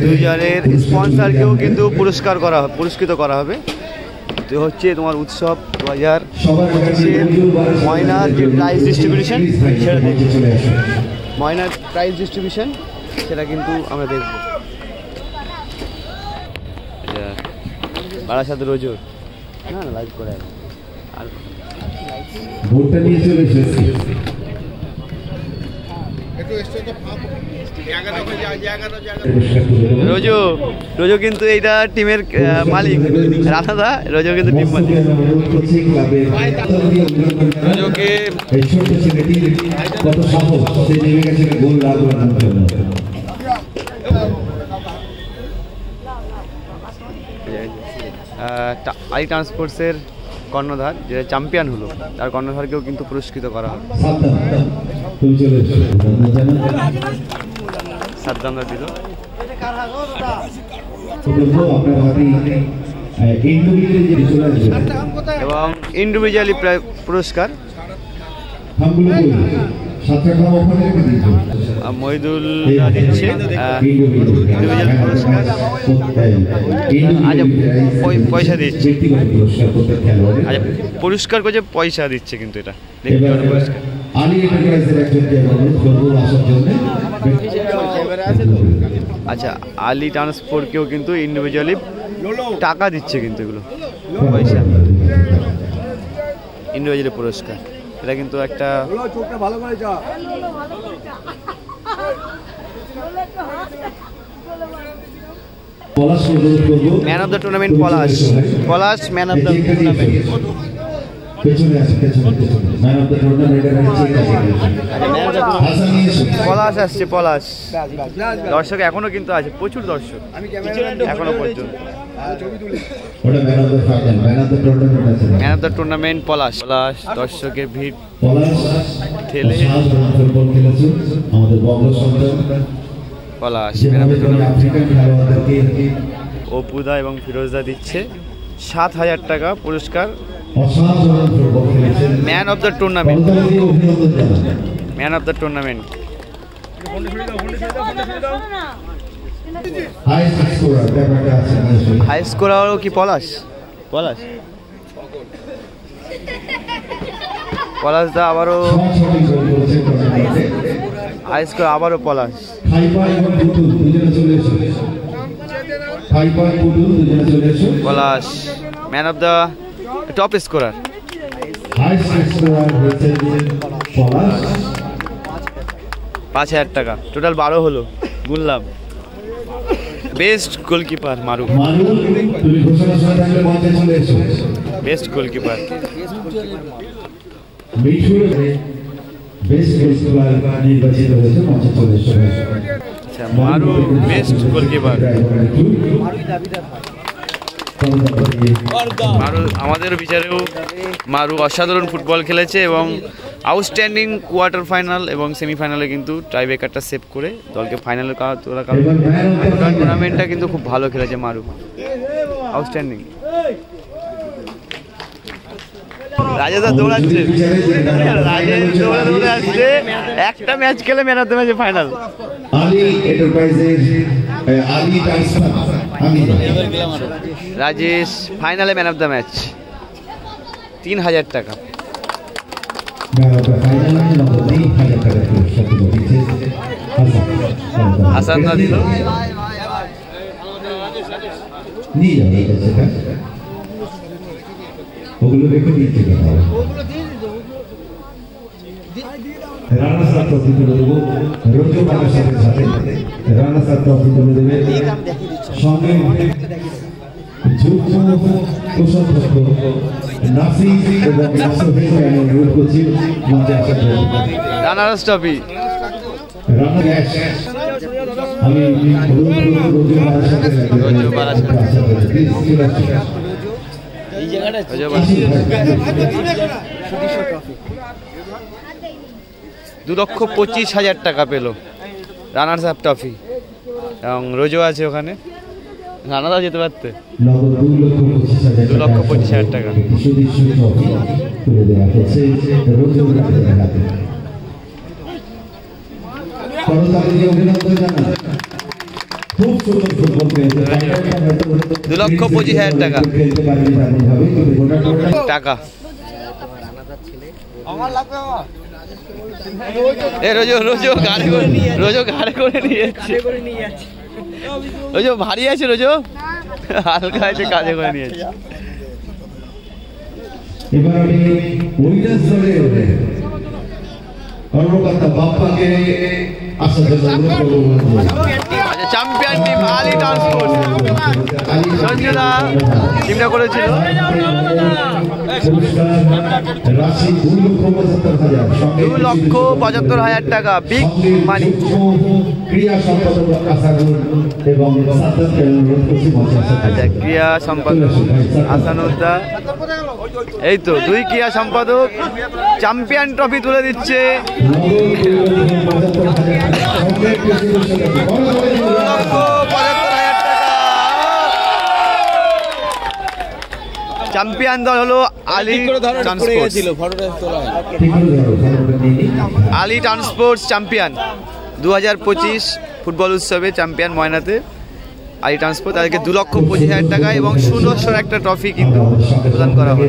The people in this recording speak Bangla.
দুইজনের স্পন্সরকেও কিন্তু পুরস্কৃত করা হবে। তো হচ্ছে তোমার উৎসব 2025-এর ময়নার যে প্রাইজ ডিস্ট্রিবিউশন সেটা দেখব। ময়নার প্রাইজ ডিস্ট্রিবিউশন সেটা কিন্তু আমরা দেখব। বারাসাত রোজোর না লাইভ করে আর ভোটটা নিয়ে চলে এসেছি। রোজো কিন্তু এইটা টিমের মালিক, রানাদা রোজো কিন্তু টিম মালিক। রোজোকে আলি ট্রান্সপোর্টসের কর্ণধার যে চ্যাম্পিয়ন হলো তার কর্ণধারকেও কিন্তু পুরস্কৃত করা হবে। সাদ্দামরা দিল এবং ইন্ডিভিজুয়ালি পুরস্কার মহিদুল দিচ্ছে ইন্ডিভিজুয়াল পুরস্কার। আচ্ছা পয়সা দিচ্ছে, আচ্ছা পুরস্কার করছে পয়সা দিচ্ছে কিন্তু এটা দেখতে হবে পুরস্কার। আচ্ছা আলি ট্রান্সপোর্টকেও কিন্তু ইন্ডিভিজুয়ালি টাকা দিচ্ছে কিন্তু এগুলো পয়সা ইন্ডিভিজুয়ালি পুরস্কার। এটা কিন্তু একটা man of the tournament Palash man of the tournament. Palash আসছে, পলাশ দর্শক এখনো কিন্তু আছে, প্রচুর দর্শক এখনো পর্যন্ত। Man of the tournament Palash দর্শকের ভিড় ঠেলে Palash man of the tournament. অপুদা এবং ফিরোজদা দিচ্ছে 7,000 টাকা পুরস্কার। Man of the tournament, man of the tournament. High স্কোরারও কি পলাশ দা আবারও হাই স্কোর, আবারও Palash. Palash man of the top scorer. 5,000 টাকা টোটাল 12 হলো, গুনলাম। Best goalkeeper Maru, best goalkeeper. আচ্ছা মারু বেস্ট গোলকিপার। মারু আমাদের বিচারেও মারু অসাধারণ ফুটবল খেলেছে এবং আউটস্ট্যান্ডিং কোয়ার্টার ফাইনাল এবং সেমিফাইনালে কিন্তু টাইব্রেকারটা সেভ করে দলকে ফাইনালে তোলার কারণে টুর্নামেন্টটা কিন্তু খুব ভালো খেলেছে মারু, আউটস্ট্যান্ডিং। রাজেদা দৌড়াচ্ছে, রাজেশ দৌড়ে আসছে, একটা ম্যাচ খেলে man of the match final. Rajesh ফাইনালে ম্যান অফ দ্য ম্যাচ 3,000 টাকা। হাসান না দিল ওগুলো রেখে দিচ্ছে রানা স্যার ট্রফি তুলে দেবো, রোজো বারাসাতের সাথে রানা স্যার ট্রফি তুলে দেবে, সঙ্গে যুগ্ম কোষাধ্যক্ষ নাসির এবং নাসির অনুরোধ করছি মঞ্চে আসার জন্য। রানা ট্রফি রানা গ্যাস আমি রোজো বারাসাতের এই জায়গাটা 2,25,000 টাকা পেল রানার্স আপ ট্রফি এবং রোজো আছে ওখানে, রানাদাও যেতে পারতে। 2,25,000 টাকা। খুব সুন্দর ফুটবল খেলছে। 2,25,000 টাকা খেলতে পারেনি তেমনভাবে, টাকা। এ রোজো রোজো ঘাড়ে করে নিয়ে যাচ্ছে। রোজো ভারী আছে, রোজো হালকা আছে, কাজে করে নিয়েছে। এবার আমি উইনার্স দলে কর্মকর্তা বাপ্পাকে আসার জন্য অনুরোধ করব। Champion team Ali transport Sanjana টিমটা করেছিল। রাশি 2,75,000 টাকা, বিগ মানি। ক্রিয়া সম্পাদক আসানুর এবং ক্রিয়া সম্পাদক আসানুদ্দা, এই তো 2 ক্রিয়া সম্পাদক চ্যাম্পিয়ন ট্রফি তুলে দিচ্ছে। 2,75,000 টাকা। চ্যাম্পিয়ন দল হলো Ali transport. Ali transports champion 2025 football উৎসবে চ্যাম্পিয়ন ময়নাতে আলী ট্রান্সপোর্ট। তাদেরকে 2,25,000 টাকা এবং সুন্দর একটা ট্রফি কিন্তু প্রদান করা হবে।